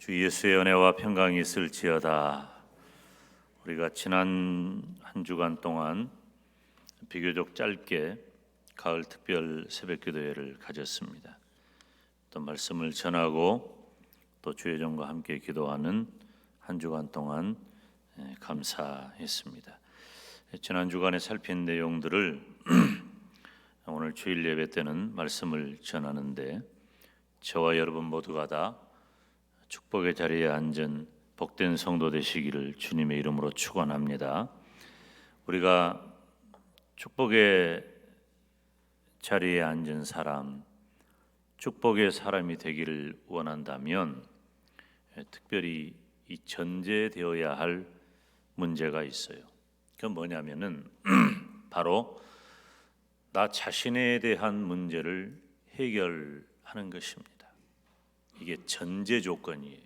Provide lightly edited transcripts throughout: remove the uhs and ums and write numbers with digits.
주 예수의 은혜와 평강이 있을지어다. 우리가 지난 한 주간 동안 비교적 짧게 가을 특별 새벽기도회를 가졌습니다. 또 말씀을 전하고 또 주의정과 함께 기도하는 한 주간 동안 감사했습니다. 지난 주간에 살핀 내용들을 오늘 주일 예배 때는 말씀을 전하는데, 저와 여러분 모두가 다 축복의 자리에 앉은 복된 성도 되시기를 주님의 이름으로 축원합니다. 우리가 축복의 자리에 앉은 사람, 축복의 사람이 되기를 원한다면 특별히 이 전제되어야 할 문제가 있어요. 그건 뭐냐면은 바로 나 자신에 대한 문제를 해결하는 것입니다. 이게 전제 조건이에요.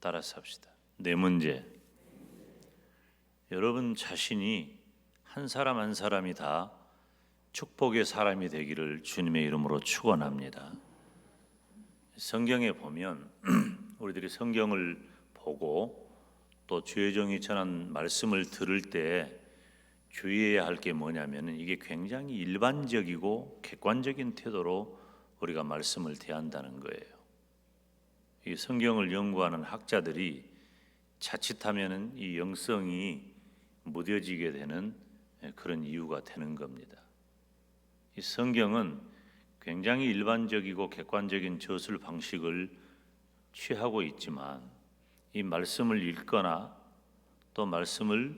따라서 합시다. 내 문제. 여러분 자신이 한 사람 한 사람이 다 축복의 사람이 되기를 주님의 이름으로 축원합니다. 성경에 보면 우리들이 성경을 보고 또 주의 종이 전한 말씀을 들을 때 주의해야 할 게 뭐냐면은 이게 굉장히 일반적이고 객관적인 태도로 우리가 말씀을 대한다는 거예요. 이 성경을 연구하는 학자들이 자칫하면은 이 영성이 무뎌지게 되는 그런 이유가 되는 겁니다. 이 성경은 굉장히 일반적이고 객관적인 저술 방식을 취하고 있지만, 이 말씀을 읽거나 또 말씀을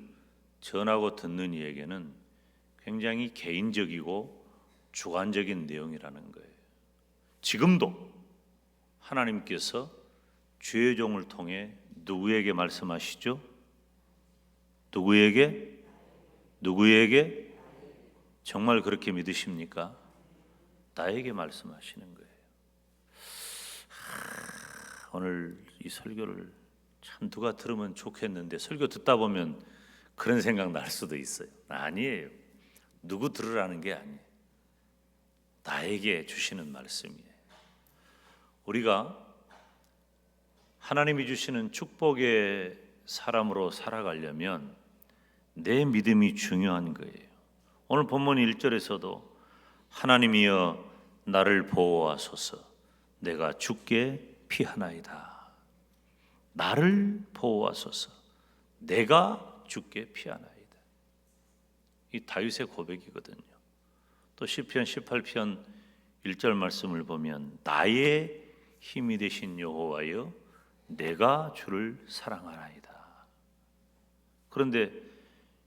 전하고 듣는 이에게는 굉장히 개인적이고 주관적인 내용이라는 거예요. 지금도 하나님께서 주의 종을 통해 누구에게 말씀하시죠? 누구에게? 정말 그렇게 믿으십니까? 나에게 말씀하시는 거예요. 오늘 이 설교를 참 누가 들으면 좋겠는데, 설교 듣다 보면 그런 생각 날 수도 있어요. 아니에요. 누구 들으라는 게 아니에요. 나에게 주시는 말씀이에요. 우리가 하나님이 주시는 축복의 사람으로 살아가려면 내 믿음이 중요한 거예요. 오늘 본문 1절에서도 하나님이여 나를 보호하소서, 내가 주께 피하나이다. 나를 보호하소서, 내가 주께 피하나이다. 이 다윗의 고백이거든요. 또 시편 18편 1절 말씀을 보면 나의 힘이 되신 여호와여 내가 주를 사랑하나이다. 그런데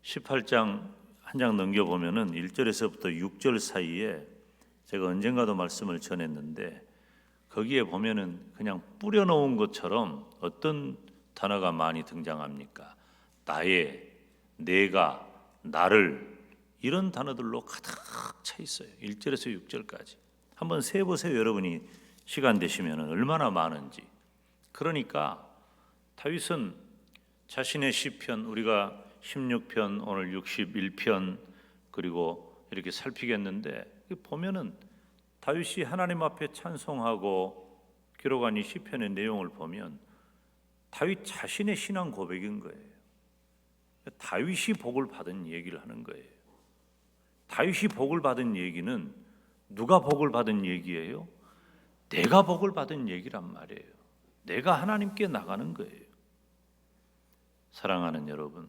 18장 한 장 넘겨보면은 1절에서부터 6절 사이에 제가 언젠가도 말씀을 전했는데, 거기에 보면은 그냥 뿌려놓은 것처럼 어떤 단어가 많이 등장합니까? 나의, 내가, 나를, 이런 단어들로 가득 차 있어요. 1절에서 6절까지. 한번 세보세요. 여러분이 시간 되시면 얼마나 많은지. 그러니까 다윗은 자신의 시편, 우리가 16편, 오늘 61편, 그리고 이렇게 살피겠는데, 보면은 다윗이 하나님 앞에 찬송하고 기록한 이 시편의 내용을 보면 다윗 자신의 신앙 고백인 거예요. 다윗이 복을 받은 얘기를 하는 거예요. 다윗이 복을 받은 얘기는 누가 복을 받은 얘기예요? 내가 복을 받은 얘기란 말이에요. 내가 하나님께 나가는 거예요. 사랑하는 여러분,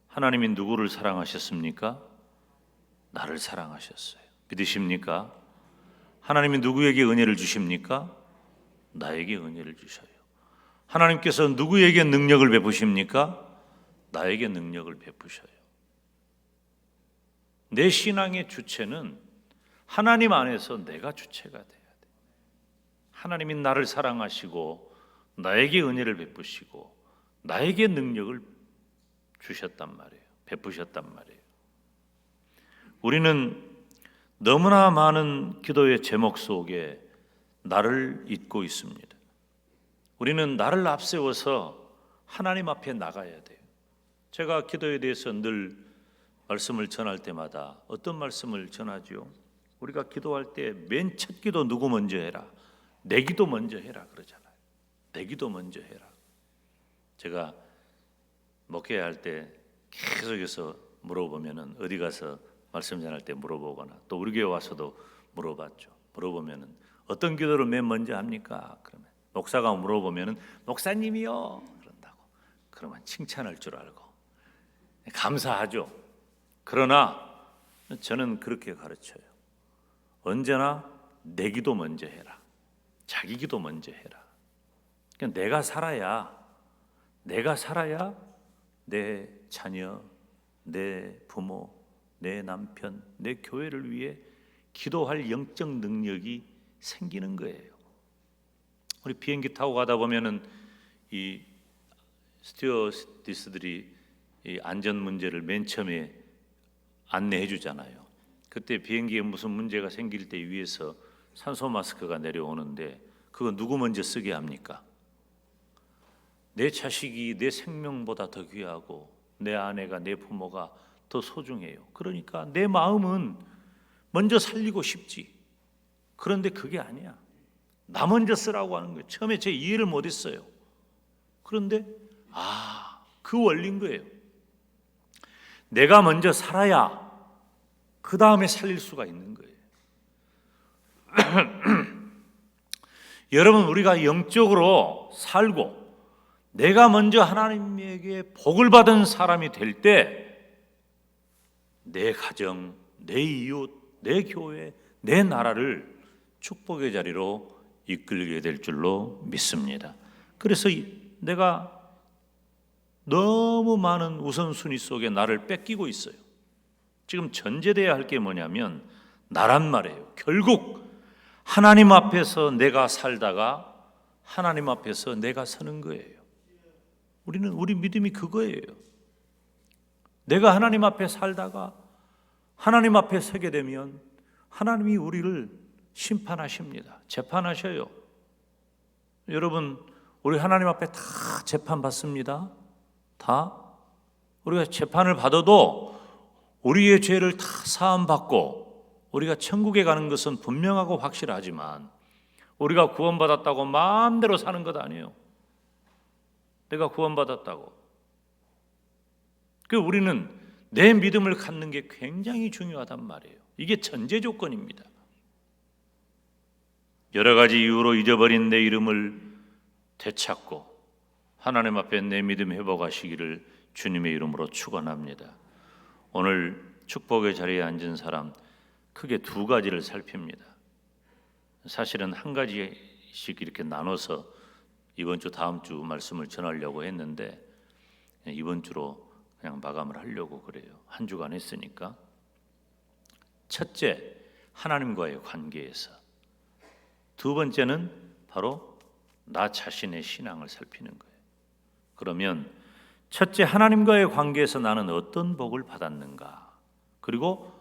하나님이 누구를 사랑하셨습니까? 나를 사랑하셨어요. 믿으십니까? 하나님이 누구에게 은혜를 주십니까? 나에게 은혜를 주셔요. 하나님께서 누구에게 능력을 베푸십니까? 나에게 능력을 베푸셔요. 내 신앙의 주체는 하나님 안에서 내가 주체가 돼야 돼. 하나님이 나를 사랑하시고 나에게 은혜를 베푸시고 나에게 능력을 주셨단 말이에요. 베푸셨단 말이에요. 우리는 너무나 많은 기도의 제목 속에 나를 잊고 있습니다. 우리는 나를 앞세워서 하나님 앞에 나가야 돼요. 제가 기도에 대해서 늘 말씀을 전할 때마다 어떤 말씀을 전하죠? 우리가 기도할 때 맨 첫 기도 누구 먼저 해라? 내 기도 먼저 해라 그러잖아요. 내 기도 먼저 해라. 제가 목회할 때 계속해서 물어보면은 어디 가서 말씀 전할 때 물어보거나 또 우리 교회 와서도 물어봤죠. 물어보면은 어떤 기도를 맨 먼저 합니까? 그러면 목사가 물어보면은 목사님이요 그런다고. 그러면 칭찬할 줄 알고 감사하죠. 그러나 저는 그렇게 가르쳐요. 언제나 내 기도 먼저 해라. 자기 기도 먼저 해라. 그러니까 내가 살아야 내 자녀, 내 부모, 내 남편, 내 교회를 위해 기도할 영적 능력이 생기는 거예요. 우리 비행기 타고 가다 보면은 이 스튜어디스들이 이 안전 문제를 맨 처음에 안내해 주잖아요. 그때 비행기에 무슨 문제가 생길 때 위에서 산소 마스크가 내려오는데 그거 누구 먼저 쓰게 합니까? 내 자식이 내 생명보다 더 귀하고 내 아내가 내 부모가 더 소중해요. 그러니까 내 마음은 먼저 살리고 싶지. 그런데 그게 아니야. 나 먼저 쓰라고 하는 거예요. 처음에 제 이해를 못했어요. 그런데 그 원리인 거예요. 내가 먼저 살아야 그 다음에 살릴 수가 있는 거예요. 여러분, 우리가 영적으로 살고 내가 먼저 하나님에게 복을 받은 사람이 될 때 내 가정, 내 이웃, 내 교회, 내 나라를 축복의 자리로 이끌게 될 줄로 믿습니다. 그래서 내가 너무 많은 우선순위 속에 나를 뺏기고 있어요. 지금 전제돼야 할 게 뭐냐면 나란 말이에요. 결국 하나님 앞에서 내가 살다가 하나님 앞에서 내가 서는 거예요. 우리 믿음이 그거예요. 내가 하나님 앞에 살다가 하나님 앞에 서게 되면 하나님이 우리를 심판하십니다. 재판하셔요. 여러분, 우리 하나님 앞에 다 재판받습니다. 다 우리가 재판을 받아도 우리의 죄를 다 사함받고 우리가 천국에 가는 것은 분명하고 확실하지만 우리가 구원받았다고 마음대로 사는 것 아니에요. 내가 구원받았다고. 우리는 내 믿음을 갖는 게 굉장히 중요하단 말이에요. 이게 전제 조건입니다. 여러 가지 이유로 잊어버린 내 이름을 되찾고 하나님 앞에 내 믿음 회복하시기를 주님의 이름으로 축원합니다. 오늘 축복의 자리에 앉은 사람 크게 두 가지를 살핍니다. 사실은 한 가지씩 이렇게 나눠서 이번 주 다음 주 말씀을 전하려고 했는데 이번 주로 그냥 마감을 하려고 그래요. 한 주간 했으니까. 첫째, 하나님과의 관계에서. 두 번째는 바로 나 자신의 신앙을 살피는 거예요. 그러면 첫째, 하나님과의 관계에서 나는 어떤 복을 받았는가, 그리고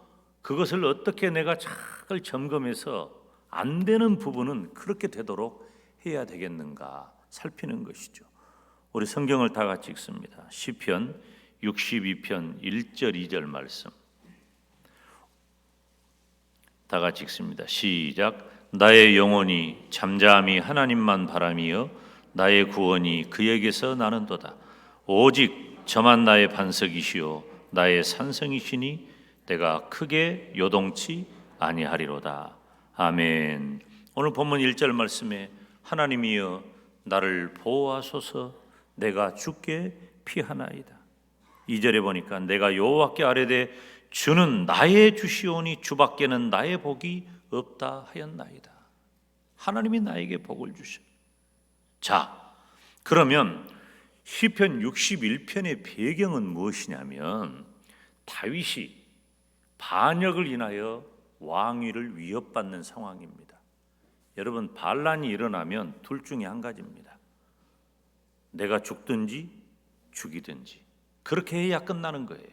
그것을 어떻게 내가 잘 점검해서 안 되는 부분은 그렇게 되도록 해야 되겠는가 살피는 것이죠. 우리 성경을 다 같이 읽습니다. 시편 62편 1절 2절 말씀 다 같이 읽습니다. 시작. 나의 영혼이 잠잠히 하나님만 바라미어 나의 구원이 그에게서 나는도다. 오직 저만 나의 반석이시오 나의 산성이시니 내가 크게 요동치 아니하리로다. 아멘. 오늘 본문 1절 말씀에 하나님이여 나를 보호하소서 내가 주께 피하나이다. 2절에 보니까 내가 여호와께 아뢰되 주는 나의 주시오니 주밖에는 나의 복이 없다 하였나이다. 하나님이 나에게 복을 주셔. 자, 그러면 시편 61편의 배경은 무엇이냐면 다윗이 반역을 인하여 왕위를 위협받는 상황입니다. 여러분, 반란이 일어나면 둘 중에 한 가지입니다. 내가 죽든지 죽이든지 그렇게 해야 끝나는 거예요.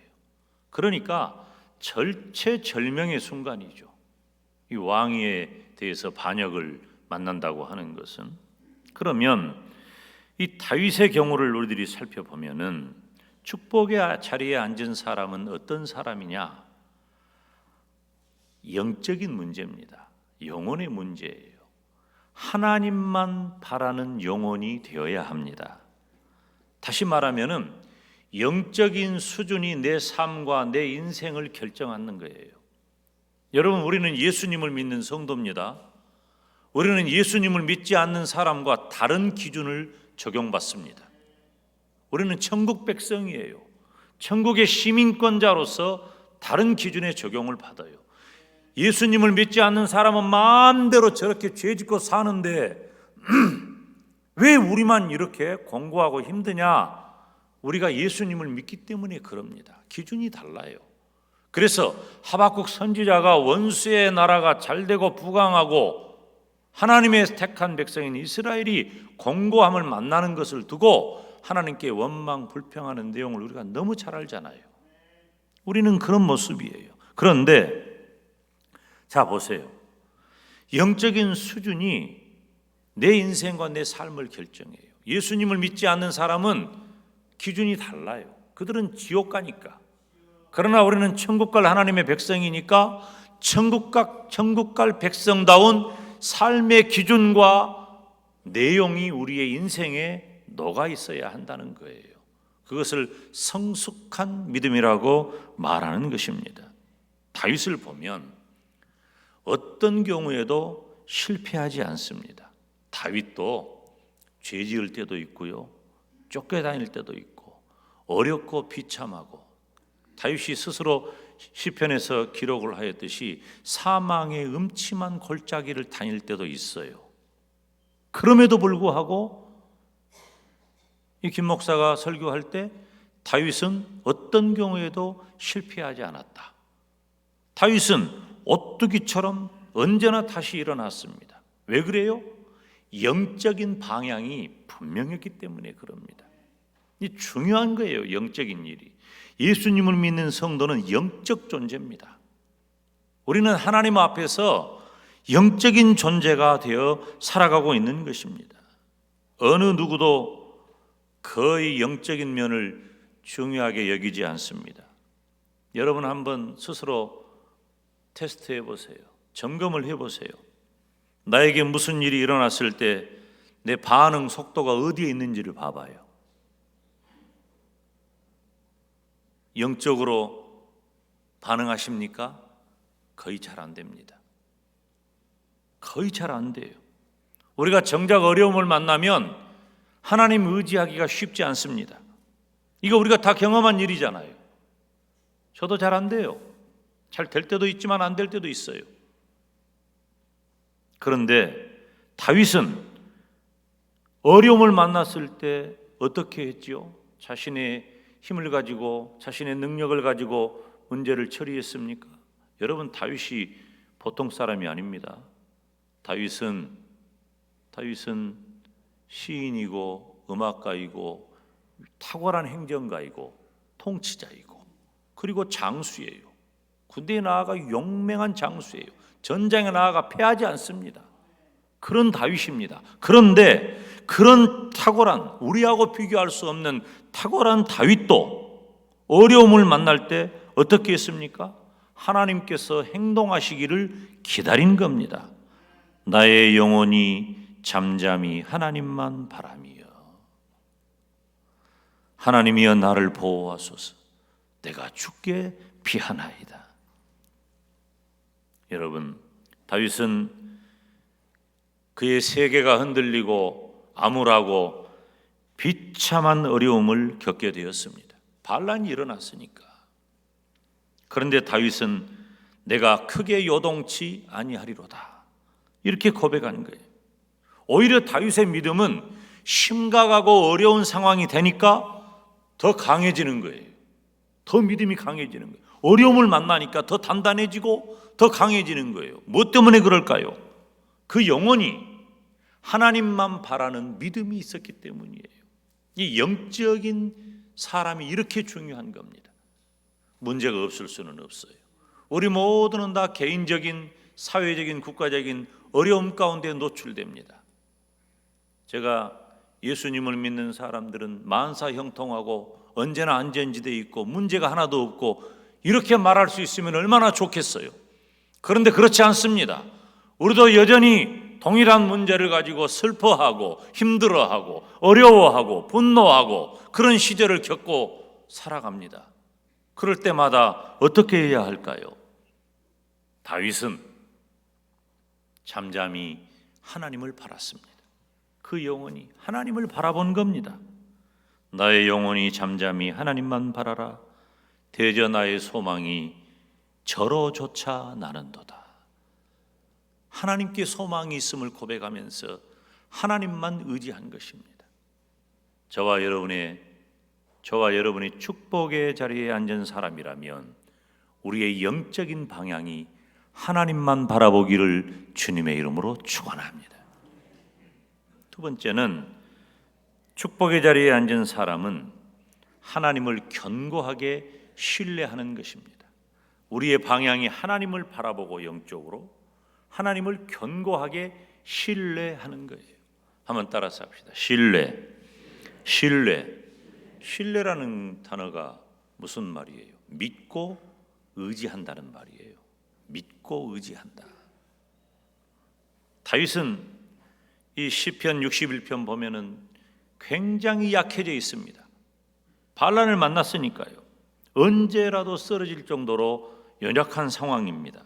그러니까 절체절명의 순간이죠. 이 왕위에 대해서 반역을 만난다고 하는 것은. 그러면 이 다윗의 경우를 우리들이 살펴보면은 축복의 자리에 앉은 사람은 어떤 사람이냐? 영적인 문제입니다. 영혼의 문제예요. 하나님만 바라는 영혼이 되어야 합니다. 다시 말하면은 영적인 수준이 내 삶과 내 인생을 결정하는 거예요. 여러분, 우리는 예수님을 믿는 성도입니다. 우리는 예수님을 믿지 않는 사람과 다른 기준을 적용받습니다. 우리는 천국 백성이에요. 천국의 시민권자로서 다른 기준에 적용을 받아요. 예수님을 믿지 않는 사람은 마음대로 저렇게 죄짓고 사는데 왜 우리만 이렇게 공고하고 힘드냐? 우리가 예수님을 믿기 때문에 그럽니다. 기준이 달라요. 그래서 하박국 선지자가 원수의 나라가 잘되고 부강하고 하나님의 택한 백성인 이스라엘이 공고함을 만나는 것을 두고 하나님께 원망 불평하는 내용을 우리가 너무 잘 알잖아요. 우리는 그런 모습이에요. 그런데 자 보세요. 영적인 수준이 내 인생과 내 삶을 결정해요. 예수님을 믿지 않는 사람은 기준이 달라요. 그들은 지옥 가니까. 그러나 우리는 천국 갈 하나님의 백성이니까 천국 갈 백성다운 삶의 기준과 내용이 우리의 인생에 녹아 있어야 한다는 거예요. 그것을 성숙한 믿음이라고 말하는 것입니다. 다윗을 보면 어떤 경우에도 실패하지 않습니다. 다윗도 죄 지을 때도 있고요, 쫓겨다닐 때도 있고, 어렵고 비참하고, 다윗이 스스로 시편에서 기록을 하였듯이 사망의 음침한 골짜기를 다닐 때도 있어요. 그럼에도 불구하고 이 김 목사가 설교할 때 다윗은 어떤 경우에도 실패하지 않았다. 다윗은 오뚜기처럼 언제나 다시 일어났습니다. 왜 그래요? 영적인 방향이 분명했기 때문에 그럽니다. 이 중요한 거예요. 영적인 일이. 예수님을 믿는 성도는 영적 존재입니다. 우리는 하나님 앞에서 영적인 존재가 되어 살아가고 있는 것입니다. 어느 누구도 거의 영적인 면을 중요하게 여기지 않습니다. 여러분 한번 스스로 테스트해 보세요. 점검을 해 보세요. 나에게 무슨 일이 일어났을 때 내 반응 속도가 어디에 있는지를 봐봐요. 영적으로 반응하십니까? 거의 잘 안 됩니다. 거의 잘 안 돼요. 우리가 정작 어려움을 만나면 하나님 의지하기가 쉽지 않습니다. 이거 우리가 다 경험한 일이잖아요. 저도 잘 안 돼요. 잘 될 때도 있지만 안 될 때도 있어요. 그런데 다윗은 어려움을 만났을 때 어떻게 했지요? 자신의 힘을 가지고 자신의 능력을 가지고 문제를 처리했습니까? 여러분, 다윗이 보통 사람이 아닙니다. 다윗은 시인이고 음악가이고 탁월한 행정가이고 통치자이고 그리고 장수예요. 군대에 나아가 용맹한 장수예요. 전장에 나아가 패하지 않습니다. 그런 다윗입니다. 그런데 그런 탁월한, 우리하고 비교할 수 없는 탁월한 다윗도 어려움을 만날 때 어떻게 했습니까? 하나님께서 행동하시기를 기다린 겁니다. 나의 영혼이 잠잠히 하나님만 바라며 하나님이여 나를 보호하소서. 내가 주께 피하나이다. 여러분, 다윗은 그의 세계가 흔들리고 암울하고 비참한 어려움을 겪게 되었습니다. 반란이 일어났으니까. 그런데 다윗은 내가 크게 요동치 아니하리로다, 이렇게 고백한 거예요. 오히려 다윗의 믿음은 심각하고 어려운 상황이 되니까 더 강해지는 거예요. 더 믿음이 강해지는 거예요. 어려움을 만나니까 더 단단해지고 더 강해지는 거예요. 뭐 때문에 그럴까요? 그 영혼이 하나님만 바라는 믿음이 있었기 때문이에요. 이 영적인 사람이 이렇게 중요한 겁니다. 문제가 없을 수는 없어요. 우리 모두는 다 개인적인, 사회적인, 국가적인 어려움 가운데 노출됩니다. 제가 예수님을 믿는 사람들은 만사 형통하고 언제나 안전지대에 있고 문제가 하나도 없고 이렇게 말할 수 있으면 얼마나 좋겠어요. 그런데 그렇지 않습니다. 우리도 여전히 동일한 문제를 가지고 슬퍼하고 힘들어하고 어려워하고 분노하고 그런 시절을 겪고 살아갑니다. 그럴 때마다 어떻게 해야 할까요? 다윗은 잠잠히 하나님을 바랐습니다. 그 영혼이 하나님을 바라본 겁니다. 나의 영혼이 잠잠히 하나님만 바라라. 대저 나의 소망이 저로조차 나는도다. 하나님께 소망이 있음을 고백하면서 하나님만 의지한 것입니다. 저와 여러분이 축복의 자리에 앉은 사람이라면 우리의 영적인 방향이 하나님만 바라보기를 주님의 이름으로 축원합니다. 두 번째는 축복의 자리에 앉은 사람은 하나님을 견고하게 신뢰하는 것입니다. 우리의 방향이 하나님을 바라보고 영적으로 하나님을 견고하게 신뢰하는 거예요. 한번 따라서 합시다. 신뢰라는 단어가 무슨 말이에요? 믿고 의지한다는 말이에요. 믿고 의지한다. 다윗은 이 시편 61편 보면은 굉장히 약해져 있습니다. 반란을 만났으니까요. 언제라도 쓰러질 정도로 연약한 상황입니다.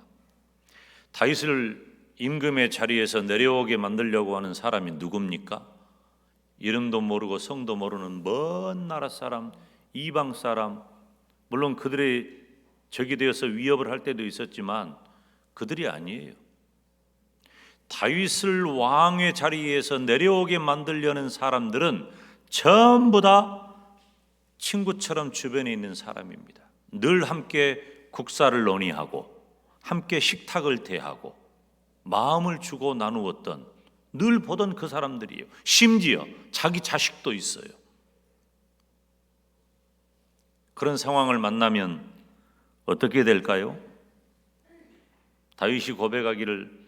다윗을 임금의 자리에서 내려오게 만들려고 하는 사람이 누굽니까? 이름도 모르고 성도 모르는 먼 나라 사람, 이방 사람, 물론 그들의 적이 되어서 위협을 할 때도 있었지만 그들이 아니에요. 다윗을 왕의 자리에서 내려오게 만들려는 사람들은 전부 다 친구처럼 주변에 있는 사람입니다. 늘 함께 국사를 논의하고 함께 식탁을 대하고 마음을 주고 나누었던, 늘 보던 그 사람들이에요. 심지어 자기 자식도 있어요. 그런 상황을 만나면 어떻게 될까요? 다윗이 고백하기를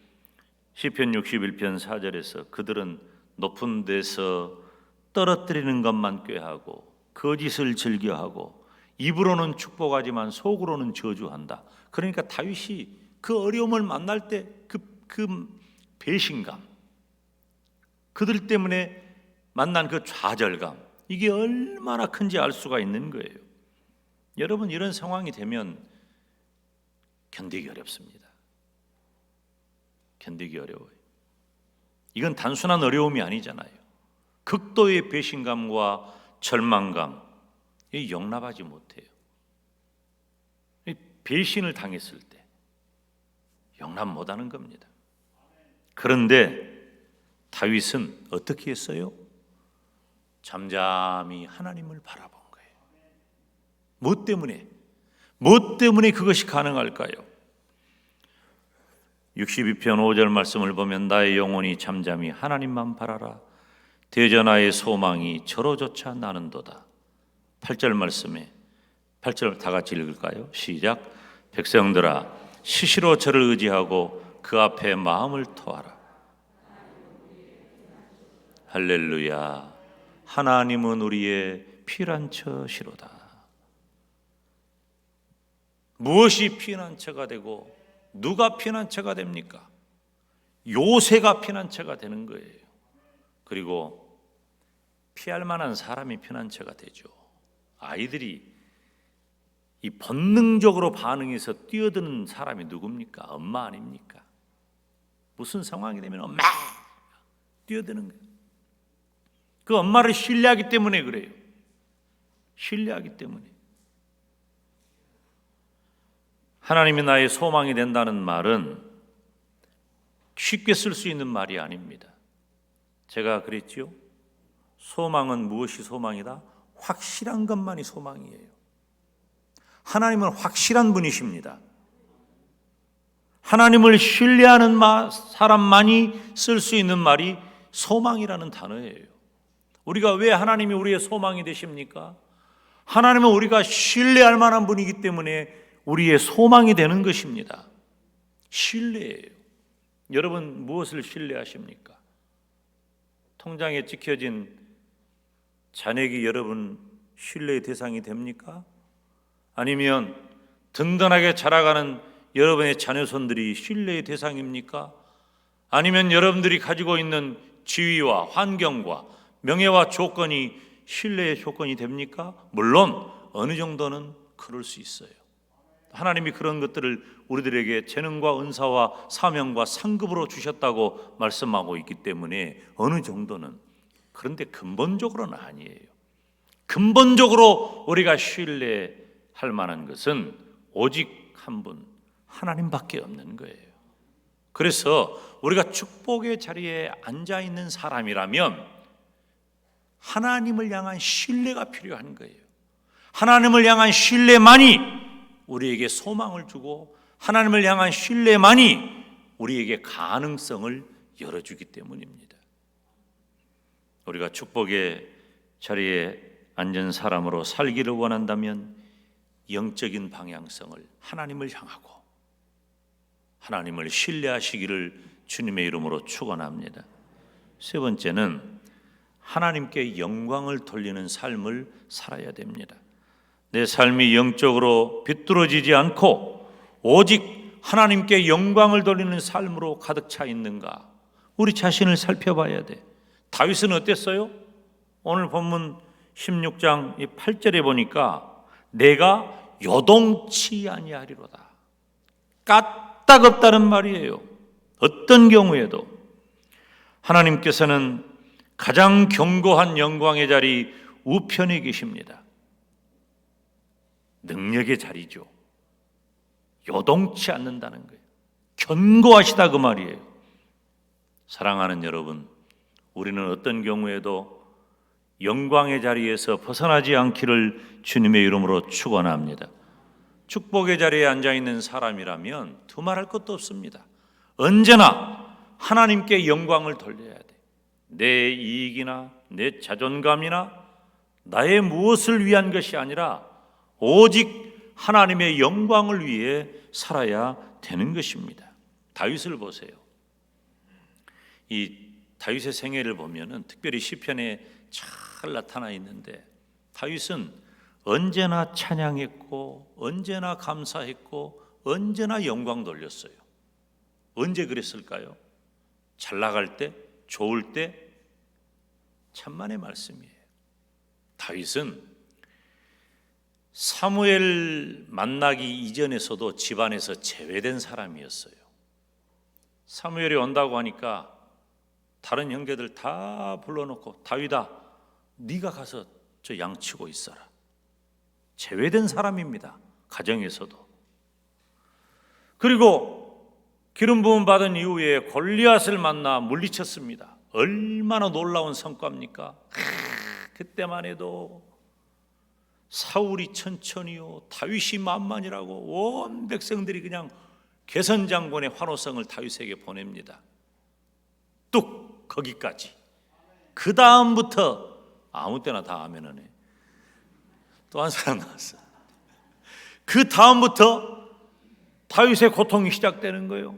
시편 61편 4절에서 그들은 높은 데서 떨어뜨리는 것만 꾀하고 거짓을 즐겨하고 입으로는 축복하지만 속으로는 저주한다. 그러니까 다윗이 그 어려움을 만날 때 그 배신감, 그들 때문에 만난 그 좌절감, 이게 얼마나 큰지 알 수가 있는 거예요. 여러분, 이런 상황이 되면 견디기 어렵습니다. 견디기 어려워요. 이건 단순한 어려움이 아니잖아요. 극도의 배신감과 절망감, 용납하지 못해요. 배신을 당했을 때 용납 못하는 겁니다. 그런데 다윗은 어떻게 했어요? 잠잠히 하나님을 바라본 거예요. 뭐 때문에 그것이 가능할까요? 62편 5절 말씀을 보면 나의 영혼이 잠잠히 하나님만 바라라. 대저 나의 소망이 저로조차 나는도다. 8절 말씀에 8절 다 같이 읽을까요? 시작. 백성들아 시시로 저를 의지하고 그 앞에 마음을 토하라. 할렐루야. 하나님은 우리의 피난처시로다. 무엇이 피난처가 되고 누가 피난처가 됩니까? 요새가 피난처가 되는 거예요. 그리고 피할 만한 사람이 피난처가 되죠. 아이들이 이 본능적으로 반응해서 뛰어드는 사람이 누굽니까? 엄마 아닙니까? 무슨 상황이 되면 엄마 뛰어드는 거예요. 그 엄마를 신뢰하기 때문에 그래요. 신뢰하기 때문에. 하나님이 나의 소망이 된다는 말은 쉽게 쓸 수 있는 말이 아닙니다. 제가 그랬죠. 소망은 무엇이 소망이다? 확실한 것만이 소망이에요. 하나님은 확실한 분이십니다. 하나님을 신뢰하는 사람만이 쓸 수 있는 말이 소망이라는 단어예요. 우리가 왜 하나님이 우리의 소망이 되십니까? 하나님은 우리가 신뢰할 만한 분이기 때문에 우리의 소망이 되는 것입니다. 신뢰예요. 여러분 무엇을 신뢰하십니까? 통장에 찍혀진 잔액이 여러분 신뢰의 대상이 됩니까? 아니면 든든하게 자라가는 여러분의 자녀손들이 신뢰의 대상입니까? 아니면 여러분들이 가지고 있는 지위와 환경과 명예와 조건이 신뢰의 조건이 됩니까? 물론 어느 정도는 그럴 수 있어요. 하나님이 그런 것들을 우리들에게 재능과 은사와 사명과 상급으로 주셨다고 말씀하고 있기 때문에 어느 정도는, 그런데 근본적으로는 아니에요. 근본적으로 우리가 신뢰할 만한 것은 오직 한 분, 하나님밖에 없는 거예요. 그래서 우리가 축복의 자리에 앉아 있는 사람이라면 하나님을 향한 신뢰가 필요한 거예요. 하나님을 향한 신뢰만이 우리에게 소망을 주고 하나님을 향한 신뢰만이 우리에게 가능성을 열어주기 때문입니다. 우리가 축복의 자리에 앉은 사람으로 살기를 원한다면 영적인 방향성을 하나님을 향하고 하나님을 신뢰하시기를 주님의 이름으로 축원합니다. 세 번째는 하나님께 영광을 돌리는 삶을 살아야 됩니다. 내 삶이 영적으로 비뚤어지지 않고 오직 하나님께 영광을 돌리는 삶으로 가득 차 있는가, 우리 자신을 살펴봐야 돼. 다윗은 어땠어요? 오늘 본문 16장 8절에 보니까 내가 요동치 아니하리로다. 까딱없다는 말이에요. 어떤 경우에도 하나님께서는 가장 견고한 영광의 자리 우편에 계십니다. 능력의 자리죠. 요동치 않는다는 거예요. 견고하시다 그 말이에요. 사랑하는 여러분, 우리는 어떤 경우에도 영광의 자리에서 벗어나지 않기를 주님의 이름으로 축원합니다. 축복의 자리에 앉아있는 사람이라면 두말할 것도 없습니다. 언제나 하나님께 영광을 돌려야 돼. 내 이익이나 내 자존감이나 나의 무엇을 위한 것이 아니라 오직 하나님의 영광을 위해 살아야 되는 것입니다. 다윗을 보세요. 이 다윗의 생애를 보면은 특별히 시편에 잘 나타나 있는데 다윗은 언제나 찬양했고 언제나 감사했고 언제나 영광 돌렸어요. 언제 그랬을까요? 잘 나갈 때, 좋을 때? 천만의 말씀이에요. 다윗은 사무엘 만나기 이전에서도 집안에서 제외된 사람이었어요. 사무엘이 온다고 하니까 다른 형제들 다 불러놓고 다윗아, 네가 가서 저 양 치고 있어라. 제외된 사람입니다. 가정에서도. 그리고 기름 부음 받은 이후에 골리앗을 만나 물리쳤습니다. 얼마나 놀라운 성과입니까? 그때만 해도 사울이 천천히요, 다윗이 만만이라고 온 백성들이 그냥 개선장군의 환호성을 다윗에게 보냅니다. 뚝 거기까지. 그 다음부터 아무 때나 다 아멘을 해. 또 한 사람 나왔어. 그 다음부터 다윗의 고통이 시작되는 거예요.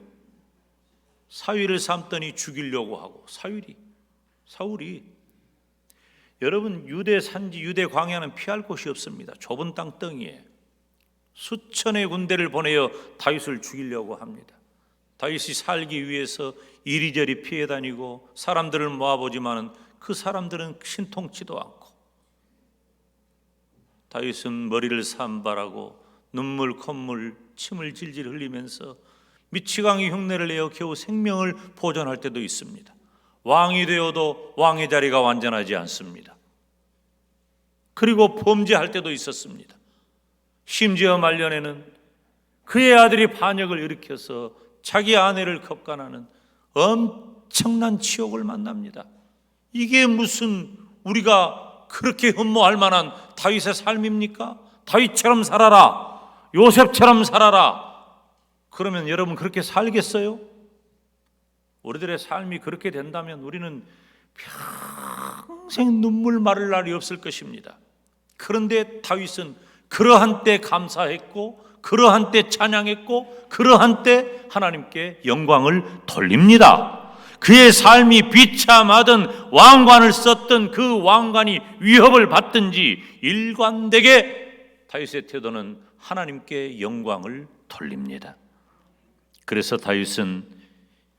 사위를 삼더니 죽이려고 하고 사울이 여러분 유대 산지 유대 광야는 피할 곳이 없습니다. 좁은 땅덩이에 수천의 군대를 보내어 다윗을 죽이려고 합니다. 다윗이 살기 위해서 이리저리 피해 다니고 사람들을 모아보지만은 그 사람들은 신통치도 않고 다윗은 머리를 산발하고 눈물 콧물 침을 질질 흘리면서 미치광이 흉내를 내어 겨우 생명을 보존할 때도 있습니다. 왕이 되어도 왕의 자리가 완전하지 않습니다. 그리고 범죄할 때도 있었습니다. 심지어 말년에는 그의 아들이 반역을 일으켜서 자기 아내를 겁간하는 엄청난 치욕을 만납니다. 이게 무슨 우리가 그렇게 흠모할 만한 다윗의 삶입니까? 다윗처럼 살아라, 요셉처럼 살아라. 그러면 여러분 그렇게 살겠어요? 우리들의 삶이 그렇게 된다면 우리는 평생 눈물 마를 날이 없을 것입니다. 그런데 다윗은 그러한 때 감사했고 그러한 때 찬양했고 그러한 때 하나님께 영광을 돌립니다. 그의 삶이 비참하든 왕관을 썼던 그 왕관이 위협을 받든지 일관되게 다윗의 태도는 하나님께 영광을 돌립니다. 그래서 다윗은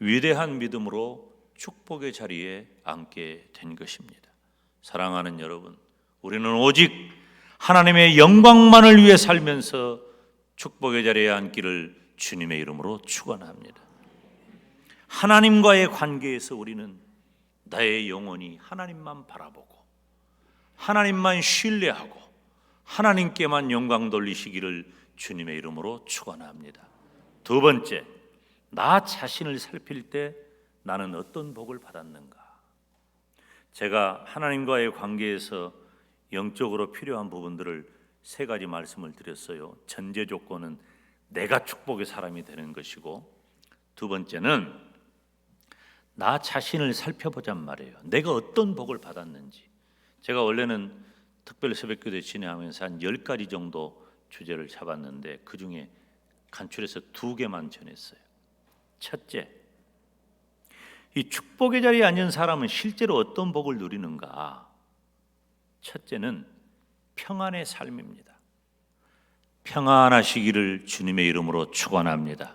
위대한 믿음으로 축복의 자리에 앉게 된 것입니다. 사랑하는 여러분, 우리는 오직 하나님의 영광만을 위해 살면서 축복의 자리에 앉기를 주님의 이름으로 축원합니다. 하나님과의 관계에서 우리는 나의 영혼이 하나님만 바라보고 하나님만 신뢰하고 하나님께만 영광 돌리시기를 주님의 이름으로 축원합니다. 두 번째, 나 자신을 살필 때 나는 어떤 복을 받았는가? 제가 하나님과의 관계에서 영적으로 필요한 부분들을 세 가지 말씀을 드렸어요. 전제 조건은 내가 축복의 사람이 되는 것이고, 두 번째는 나 자신을 살펴보잔 말이에요. 내가 어떤 복을 받았는지. 제가 원래는 특별 새벽기도 진행하면서 한 10가지 정도 주제를 잡았는데 그 중에 간추려서 2개만 전했어요. 첫째, 이 축복의 자리에 앉은 사람은 실제로 어떤 복을 누리는가? 첫째는 평안의 삶입니다. 평안하시기를 주님의 이름으로 축원합니다.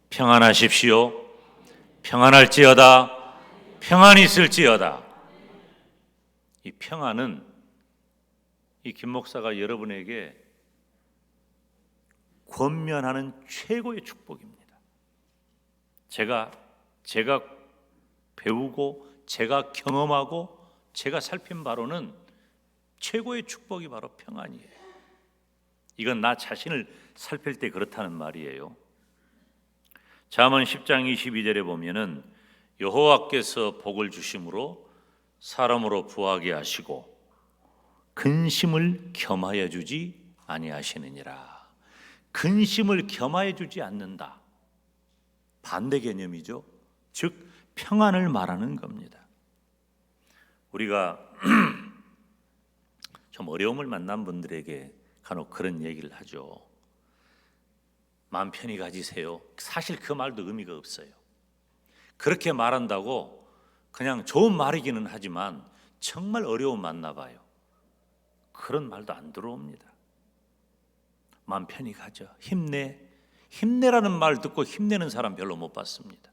평안하십시오. 평안할지어다. 평안이 있을지어다. 이 평안은 이 김 목사가 여러분에게 권면하는 최고의 축복입니다. 제가 배우고 제가 경험하고 제가 살핀 바로는 최고의 축복이 바로 평안이에요. 이건 나 자신을 살필 때 그렇다는 말이에요. 잠언 10장 22절에 보면은 여호와께서 복을 주심으로 사람으로 부하게 하시고 근심을 겸하여 주지 아니하시느니라. 근심을 겸하여 주지 않는다. 반대 개념이죠. 즉 평안을 말하는 겁니다. 우리가 좀 어려움을 만난 분들에게 간혹 그런 얘기를 하죠. 마음 편히 가지세요. 사실 그 말도 의미가 없어요. 그렇게 말한다고 그냥 좋은 말이기는 하지만 정말 어려움 만나 봐요. 그런 말도 안 들어옵니다. 마음 편히 가져. 힘내. 힘내라는 말 듣고 힘내는 사람 별로 못 봤습니다.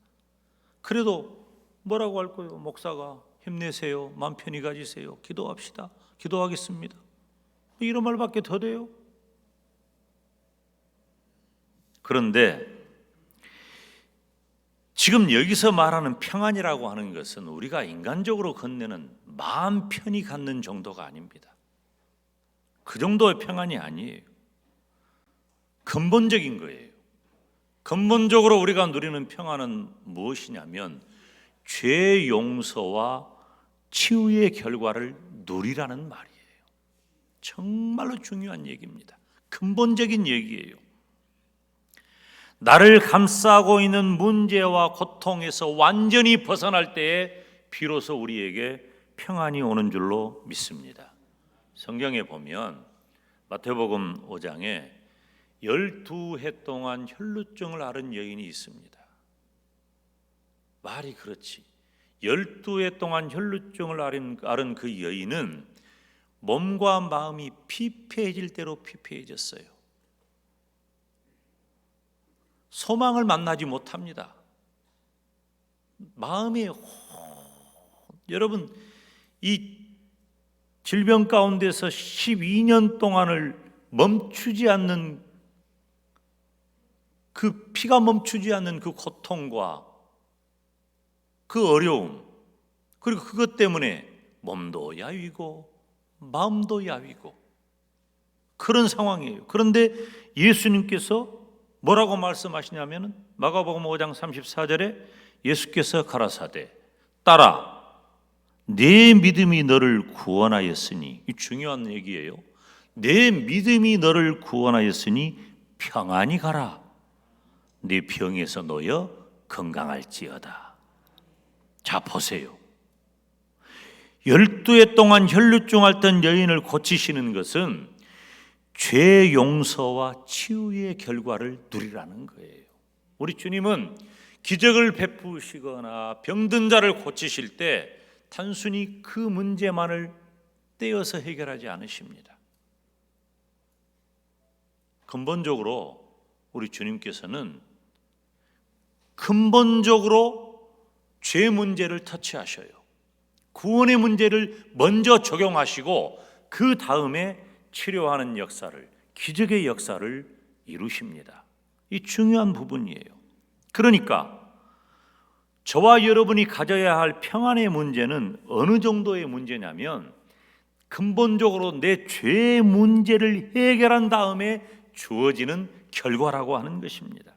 그래도 뭐라고 할 거예요? 목사가 힘내세요. 마음 편히 가지세요. 기도합시다. 기도하겠습니다. 이런 말밖에 더 돼요? 그런데 지금 여기서 말하는 평안이라고 하는 것은 우리가 인간적으로 건네는 마음 편히 갖는 정도가 아닙니다. 그 정도의 평안이 아니에요. 근본적인 거예요. 근본적으로 우리가 누리는 평안은 무엇이냐면 죄 용서와 치유의 결과를 누리라는 말이에요. 정말로 중요한 얘기입니다. 근본적인 얘기예요. 나를 감싸고 있는 문제와 고통에서 완전히 벗어날 때에 비로소 우리에게 평안이 오는 줄로 믿습니다. 성경에 보면 마태복음 5장에 12해 동안 혈루증을 앓은 여인이 있습니다. 말이 그렇지. 12해 동안 혈루증을 앓은 그 여인은 몸과 마음이 피폐해질 대로 피폐해졌어요. 소망을 만나지 못합니다. 마음이 여러분 이 질병 가운데서 12년 동안을 멈추지 않는 그 피가 멈추지 않는 그 고통과 그 어려움, 그리고 그것 때문에 몸도 야위고 마음도 야위고 그런 상황이에요. 그런데 예수님께서 뭐라고 말씀하시냐면 마가복음 5장 34절에 예수께서 가라사대 딸아 내 믿음이 너를 구원하였으니, 이 중요한 얘기예요. 내 믿음이 너를 구원하였으니 평안히 가라. 네 병에서 놓여 건강할지어다. 자 보세요. 12해 동안 혈루증 앓던 여인을 고치시는 것은 죄 용서와 치유의 결과를 누리라는 거예요. 우리 주님은 기적을 베푸시거나 병든 자를 고치실 때 단순히 그 문제만을 떼어서 해결하지 않으십니다. 근본적으로 우리 주님께서는 근본적으로 죄 문제를 터치하셔요. 구원의 문제를 먼저 적용하시고 그 다음에 치료하는 역사를, 기적의 역사를 이루십니다. 이 중요한 부분이에요. 그러니까 저와 여러분이 가져야 할 평안의 문제는 어느 정도의 문제냐면 근본적으로 내 죄의 문제를 해결한 다음에 주어지는 결과라고 하는 것입니다.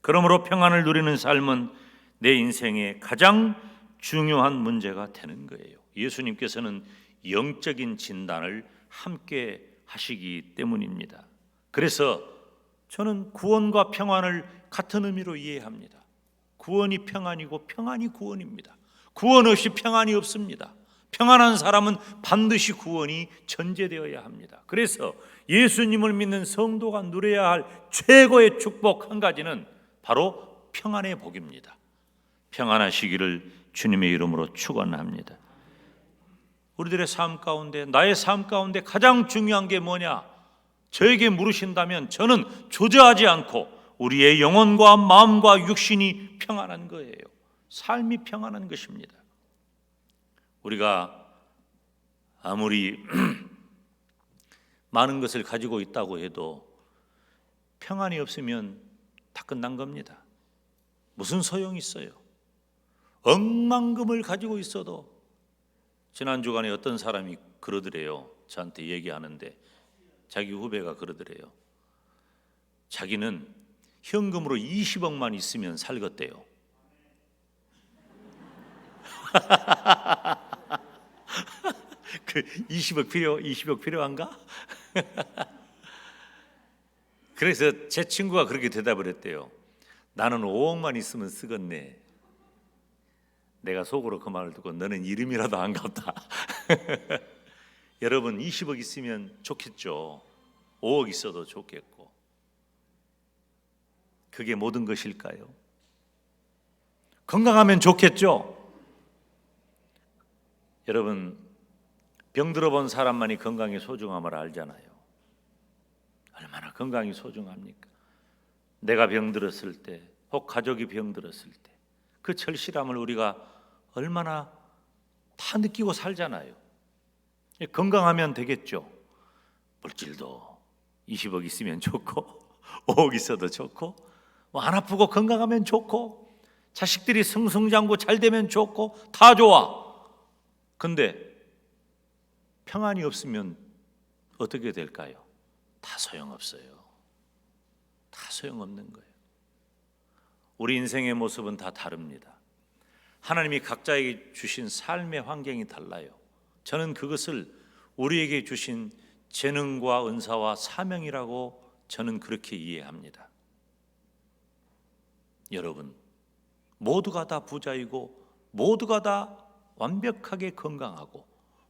그러므로 평안을 누리는 삶은 내 인생의 가장 중요한 문제가 되는 거예요. 예수님께서는 영적인 진단을 함께 하시기 때문입니다. 그래서 저는 구원과 평안을 같은 의미로 이해합니다. 구원이 평안이고 평안이 구원입니다. 구원 없이 평안이 없습니다. 평안한 사람은 반드시 구원이 전제되어야 합니다. 그래서 예수님을 믿는 성도가 누려야 할 최고의 축복 한 가지는 바로 평안의 복입니다. 평안하시기를 주님의 이름으로 축원합니다. 우리들의 삶 가운데, 나의 삶 가운데 가장 중요한 게 뭐냐? 저에게 물으신다면 저는 주저하지 않고 우리의 영혼과 마음과 육신이 평안한 거예요. 삶이 평안한 것입니다. 우리가 아무리 많은 것을 가지고 있다고 해도 평안이 없으면 다 끝난 겁니다. 무슨 소용이 있어요? 억만금을 가지고 있어도, 지난 주간에 어떤 사람이 그러더래요. 저한테 얘기하는데 자기 후배가 그러더래요. 자기는 현금으로 20억만 있으면 살겠대요. 그 20억 필요한가? 그래서 제 친구가 그렇게 대답을 했대요. 나는 5억만 있으면 쓰겠네. 내가 속으로 그 말을 듣고 너는 이름이라도 안 갚다. 여러분 20억 있으면 좋겠죠. 5억 있어도 좋겠고. 그게 모든 것일까요? 건강하면 좋겠죠. 여러분 병 들어본 사람만이 건강의 소중함을 알잖아요. 얼마나 건강이 소중합니까? 내가 병들었을 때, 혹 가족이 병들었을 때 그 절실함을 우리가 얼마나 다 느끼고 살잖아요. 건강하면 되겠죠. 물질도 20억 있으면 좋고 5억 있어도 좋고, 안 아프고 건강하면 좋고, 자식들이 승승장구 잘 되면 좋고, 다 좋아. 근데 평안이 없으면 어떻게 될까요? 다 소용없어요. 다 소용없는 거예요. 우리 인생의 모습은 다 다릅니다. 하나님이 각자에게 주신 삶의 환경이 달라요. 저는 그것을 우리에게 주신 재능과 은사와 사명이라고 저는 그렇게 이해합니다. 여러분, 모두가 다 부자이고 모두가 다 완벽하게 건강하고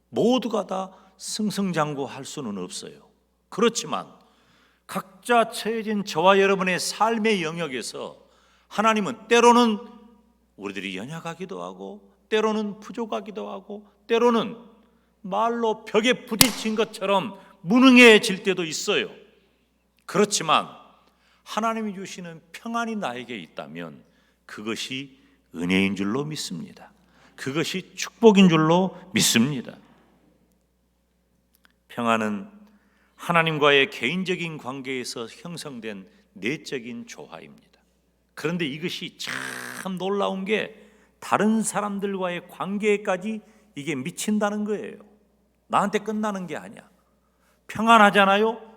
모두가 다 승승장구할 수는 없어요. 그렇지만 각자 처해진 저와 여러분의 삶의 영역에서 하나님은 때로는 우리들이 연약하기도 하고, 때로는 부족하기도 하고, 때로는 말로 벽에 부딪힌 것처럼 무능해질 때도 있어요. 그렇지만 하나님이 주시는 평안이 나에게 있다면 그것이 은혜인 줄로 믿습니다. 그것이 축복인 줄로 믿습니다. 평안은 하나님과의 개인적인 관계에서 형성된 내적인 조화입니다. 그런데 이것이 참 놀라운 게 다른 사람들과의 관계까지 이게 미친다는 거예요. 나한테 끝나는 게 아니야. 평안하잖아요.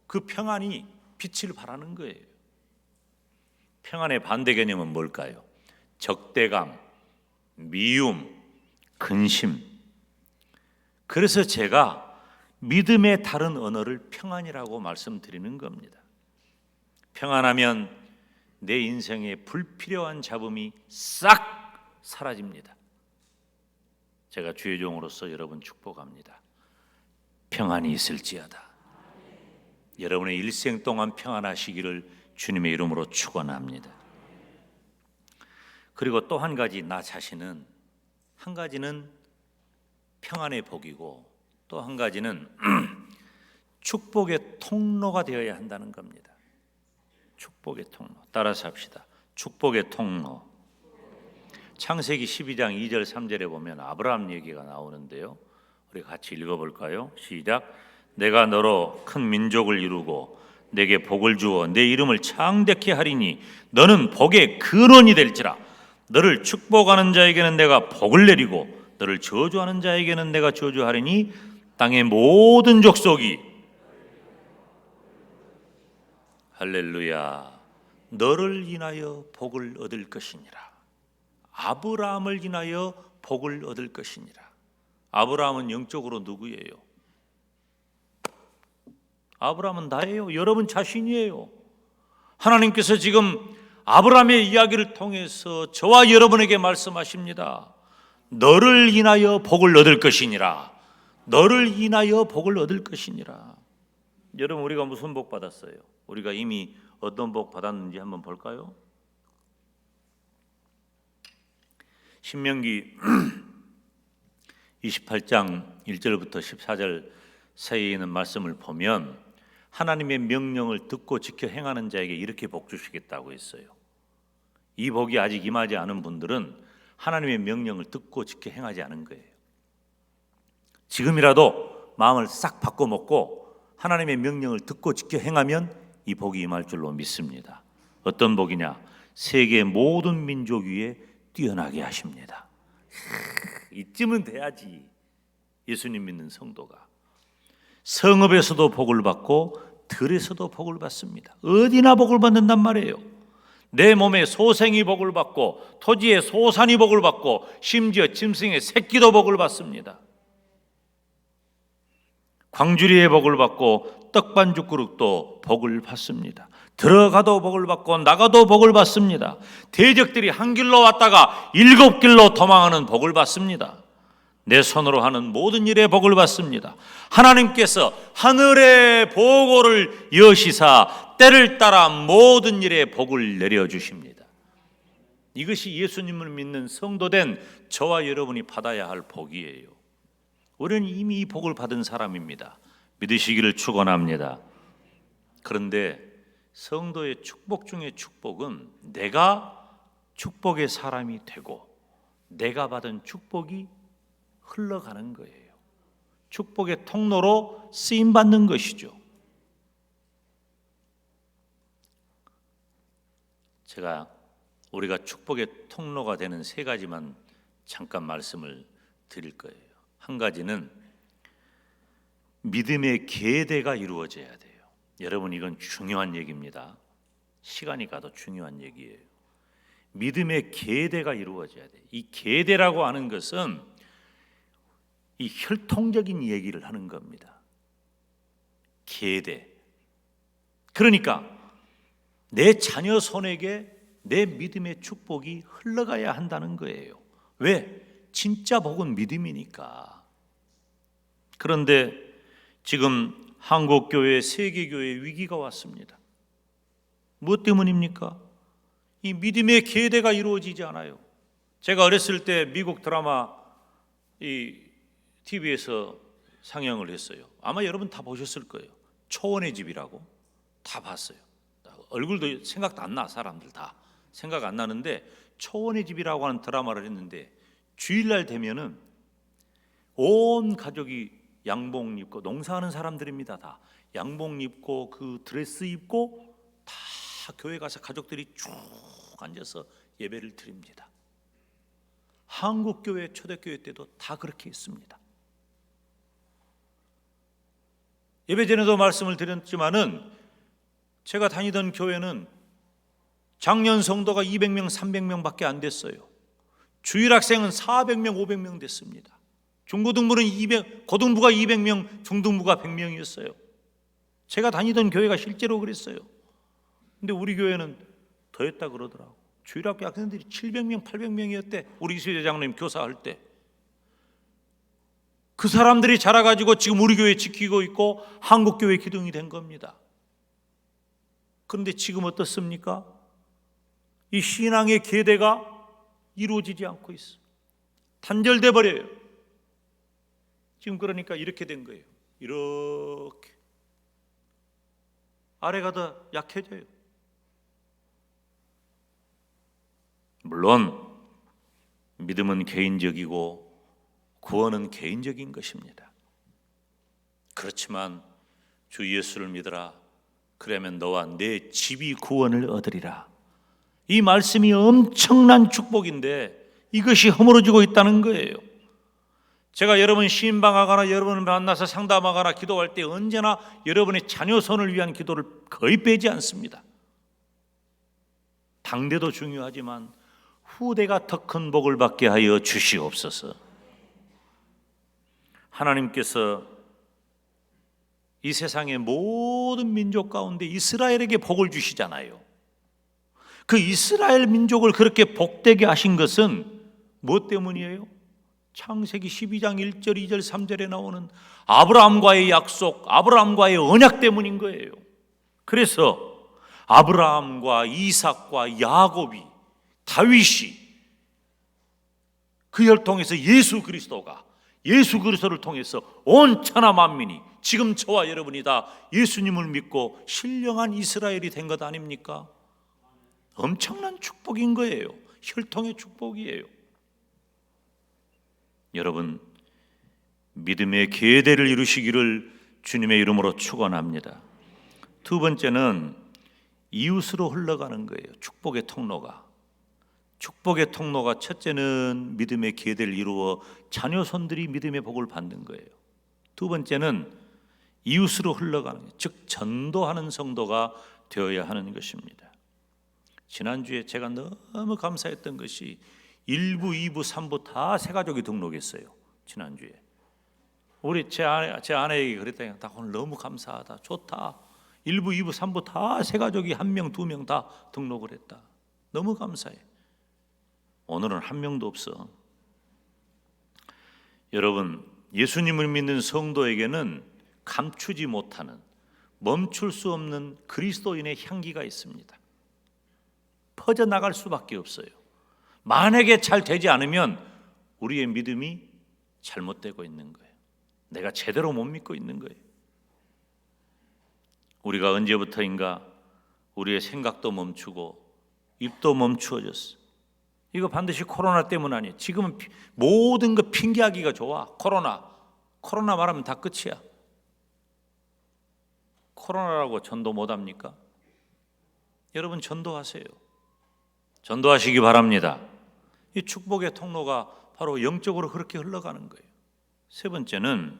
그 평안이 빛을 발하는 거예요. 평안의 반대 개념은 뭘까요? 적대감, 미움, 근심. 그래서 제가 믿음의 다른 언어를 평안이라고 말씀드리는 겁니다. 평안하면 내 인생에 불필요한 잡음이 싹 사라집니다. 제가 주의 종으로서 여러분 축복합니다. 평안이 있을지어다. 여러분의 일생 동안 평안하시기를 주님의 이름으로 축원합니다. 그리고 또 한 가지, 나 자신은 한 가지는 평안의 복이고 또 한 가지는 축복의 통로가 되어야 한다는 겁니다. 축복의 통로. 따라서 합시다. 축복의 통로. 창세기 12장 2절 3절에 보면 아브라함 얘기가 나오는데요. 우리 같이 읽어볼까요? 시작. 내가 너로 큰 민족을 이루고 내게 복을 주어 내 이름을 창대케 하리니 너는 복의 근원이 될지라. 너를 축복하는 자에게는 내가 복을 내리고 너를 저주하는 자에게는 내가 저주하리니 땅의 모든 족속이 할렐루야 너를 인하여 복을 얻을 것이니라. 아브라함을 인하여 복을 얻을 것이니라. 아브라함은 영적으로 누구예요? 아브라함은 나예요. 여러분 자신이에요. 하나님께서 지금 아브라함의 이야기를 통해서 저와 여러분에게 말씀하십니다. 너를 인하여 복을 얻을 것이니라. 너를 인하여 복을 얻을 것이니라. 여러분 우리가 무슨 복 받았어요? 우리가 이미 어떤 복 받았는지 한번 볼까요? 신명기 28장 1절부터 14절 사이에 있는 말씀을 보면 하나님의 명령을 듣고 지켜 행하는 자에게 이렇게 복 주시겠다고 했어요. 이 복이 아직 임하지 않은 분들은 하나님의 명령을 듣고 지켜 행하지 않은 거예요. 지금이라도 마음을 싹 바꿔먹고 하나님의 명령을 듣고 지켜 행하면 이 복이 임할 줄로 믿습니다. 어떤 복이냐? 세계 모든 민족 위에 뛰어나게 하십니다. 이쯤은 돼야지 예수님 믿는 성도가 성읍에서도 복을 받고 들에서도 복을 받습니다. 어디나 복을 받는단 말이에요. 내 몸에 소생이 복을 받고 토지에 소산이 복을 받고 심지어 짐승의 새끼도 복을 받습니다. 광주리에 복을 받고 떡반죽 그릇도 복을 받습니다. 들어가도 복을 받고 나가도 복을 받습니다. 대적들이 한 길로 왔다가 7길로 도망하는 복을 받습니다. 내 손으로 하는 모든 일에 복을 받습니다. 하나님께서 하늘의 보고를 여시사 때를 따라 모든 일에 복을 내려주십니다. 이것이 예수님을 믿는 성도된 저와 여러분이 받아야 할 복이에요. 우리는 이미 이 복을 받은 사람입니다. 믿으시기를 축원합니다. 그런데 성도의 축복 중에 축복은 내가 축복의 사람이 되고 내가 받은 축복이 흘러가는 거예요. 축복의 통로로 쓰임받는 것이죠. 제가 우리가 축복의 통로가 되는 3가지만 잠깐 말씀을 드릴 거예요. 한 가지는 믿음의 계대가 이루어져야 돼요. 여러분 이건 중요한 얘기입니다. 시간이 가도 중요한 얘기예요. 믿음의 계대가 이루어져야 돼요. 이 계대라고 하는 것은 이 혈통적인 얘기를 하는 겁니다. 계대. 그러니까 내 자녀 손에게 내 믿음의 축복이 흘러가야 한다는 거예요. 왜? 진짜 복은 믿음이니까. 그런데 지금 한국교회, 세계교회에 위기가 왔습니다. 무엇 때문입니까? 이 믿음의 계대가 이루어지지 않아요. 제가 어렸을 때 미국 드라마 이 TV에서 상영을 했어요. 아마 여러분 다 보셨을 거예요. 초원의 집이라고 다 봤어요. 얼굴도 생각도 안 나. 사람들 다 생각 안 나는데 초원의 집이라고 하는 드라마를 했는데 주일날 되면은 온 가족이 양복 입고 농사하는 사람들입니다. 다 양복 입고 그 드레스 입고 다 교회 가서 가족들이 쭉 앉아서 예배를 드립니다. 한국교회 초대교회 때도 다 그렇게 했습니다. 예배 전에도 말씀을 드렸지만은 제가 다니던 교회는 작년 성도가 200명, 300명밖에 안 됐어요. 주일 학생은 400명, 500명 됐습니다. 중고등부는 200, 고등부가 200명, 중등부가 100명이었어요. 제가 다니던 교회가 실제로 그랬어요. 근데 우리 교회는 더 했다 그러더라고. 주일학교 학생들이 700명, 800명이었대. 우리 이수재 장로님 교사할 때. 그 사람들이 자라가지고 지금 우리 교회 지키고 있고 한국교회 기둥이 된 겁니다. 그런데 지금 어떻습니까? 이 신앙의 계대가 이루어지지 않고 있어. 단절돼 버려요. 지금 그러니까 이렇게 된 거예요. 이렇게 아래가 더 약해져요. 물론 믿음은 개인적이고 구원은 개인적인 것입니다. 그렇지만 주 예수를 믿으라. 그러면 너와 내 집이 구원을 얻으리라. 이 말씀이 엄청난 축복인데 이것이 허물어지고 있다는 거예요. 제가 여러분 신방하거나 여러분을 만나서 상담하거나 기도할 때 언제나 여러분의 자녀 손을 위한 기도를 거의 빼지 않습니다. 당대도 중요하지만 후대가 더 큰 복을 받게 하여 주시옵소서. 하나님께서 이 세상의 모든 민족 가운데 이스라엘에게 복을 주시잖아요. 그 이스라엘 민족을 그렇게 복되게 하신 것은 무엇 때문이에요? 창세기 12장 1절, 2절, 3절에 나오는 아브라함과의 약속, 아브라함과의 언약 때문인 거예요. 그래서 아브라함과 이삭과 야곱이, 다윗이, 그 혈통에서 예수 그리스도를 통해서 온 천하 만민이, 지금 저와 여러분이 다 예수님을 믿고 신령한 이스라엘이 된 것 아닙니까? 엄청난 축복인 거예요. 혈통의 축복이에요. 여러분, 믿음의 계대를 이루시기를 주님의 이름으로 축원합니다. 두 번째는 이웃으로 흘러가는 거예요. 축복의 통로가. 축복의 통로가 첫째는 믿음의 계대를 이루어 자녀손들이 믿음의 복을 받는 거예요. 두 번째는 이웃으로 흘러가는 거예요. 즉 전도하는 성도가 되어야 하는 것입니다. 지난주에 제가 너무 감사했던 것이 1부, 2부, 3부 다 새 가족이 등록했어요. 지난주에 우리 제 아내에게 그랬더니 나 오늘 너무 감사하다, 좋다. 1부, 2부, 3부 다 새 가족이 1명, 2명 다 등록을 했다. 너무 감사해. 오늘은 한 명도 없어. 여러분, 예수님을 믿는 성도에게는 감추지 못하는, 멈출 수 없는 그리스도인의 향기가 있습니다. 퍼져나갈 수밖에 없어요. 만약에 잘 되지 않으면 우리의 믿음이 잘못되고 있는 거예요. 내가 제대로 못 믿고 있는 거예요. 우리가 언제부터인가 우리의 생각도 멈추고 입도 멈추어졌어. 이거 반드시 코로나 때문 아니에요. 지금은 모든 거 핑계하기가 좋아. 코로나 말하면 다 끝이야. 코로나라고 전도 못합니까? 여러분 전도하세요. 전도하시기 바랍니다. 이 축복의 통로가 바로 영적으로 그렇게 흘러가는 거예요. 세 번째는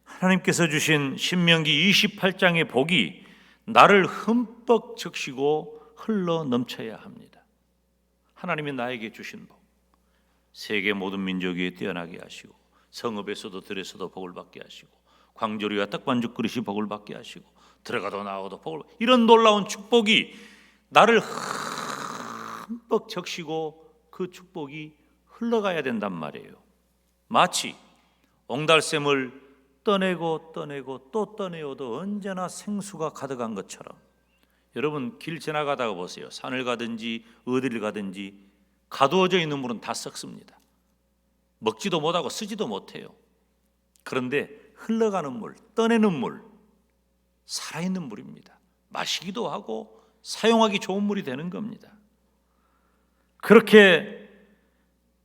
하나님께서 주신 신명기 28장의 복이 나를 흠뻑 적시고 흘러 넘쳐야 합니다. 하나님이 나에게 주신 복, 세계 모든 민족 위에 뛰어나게 하시고 성읍에서도 들에서도 복을 받게 하시고 광조리와 떡반죽 그릇이 복을 받게 하시고 들어가도 나와도 복을, 이런 놀라운 축복이 나를 흠뻑 적시고 그 축복이 흘러가야 된단 말이에요. 마치 옹달샘을 떠내고 또 떠내어도 언제나 생수가 가득한 것처럼, 여러분 길 지나가다가 보세요. 산을 가든지 어디를 가든지 가두어져 있는 물은 다 썩습니다. 먹지도 못하고 쓰지도 못해요. 그런데 흘러가는 물, 떠내는 물, 살아있는 물입니다. 마시기도 하고 사용하기 좋은 물이 되는 겁니다. 그렇게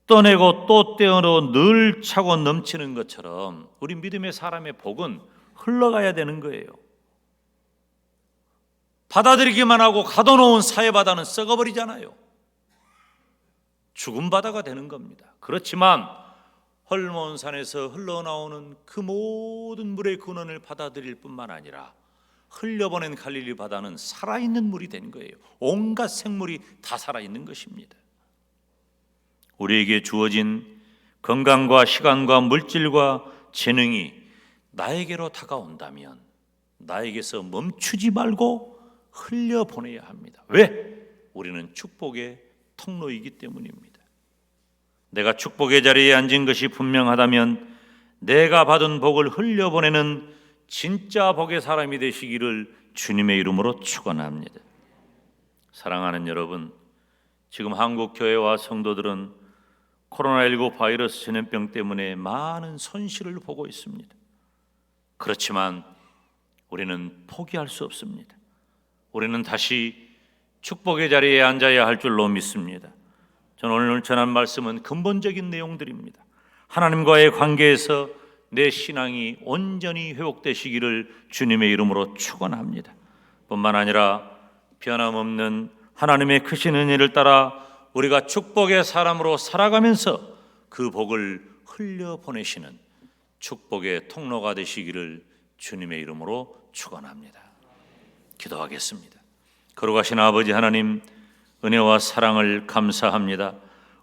떠내고 또 떼어넣어 늘 차고 넘치는 것처럼 우리 믿음의 사람의 복은 흘러가야 되는 거예요. 받아들이기만 하고 가둬놓은 사회바다는 썩어버리잖아요. 죽은 바다가 되는 겁니다. 그렇지만 헐몬산에서 흘러나오는 그 모든 물의 근원을 받아들일 뿐만 아니라 흘려보낸 갈릴리 바다는 살아있는 물이 된 거예요. 온갖 생물이 다 살아있는 것입니다. 우리에게 주어진 건강과 시간과 물질과 재능이 나에게로 다가온다면 나에게서 멈추지 말고 흘려보내야 합니다. 왜? 우리는 축복의 통로이기 때문입니다. 내가 축복의 자리에 앉은 것이 분명하다면 내가 받은 복을 흘려보내는 진짜 복의 사람이 되시기를 주님의 이름으로 축원합니다. 사랑하는 여러분, 지금 한국 교회와 성도들은 코로나19 바이러스 전염병 때문에 많은 손실을 보고 있습니다. 그렇지만 우리는 포기할 수 없습니다. 우리는 다시 축복의 자리에 앉아야 할 줄로 믿습니다. 저는 오늘 전한 말씀은 근본적인 내용들입니다. 하나님과의 관계에서 내 신앙이 온전히 회복되시기를 주님의 이름으로 축원합니다. 뿐만 아니라 변함없는 하나님의 크신 은혜를 따라 우리가 축복의 사람으로 살아가면서 그 복을 흘려보내시는 축복의 통로가 되시기를 주님의 이름으로 축원합니다. 기도하겠습니다. 거룩하신 아버지 하나님, 은혜와 사랑을 감사합니다.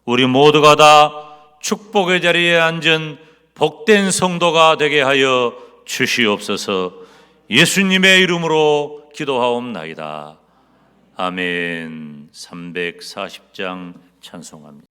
우리 모두가 다 축복의 자리에 앉은 복된 성도가 되게 하여 주시옵소서. 예수님의 이름으로 기도하옵나이다. 아멘. 340장 찬송합니다.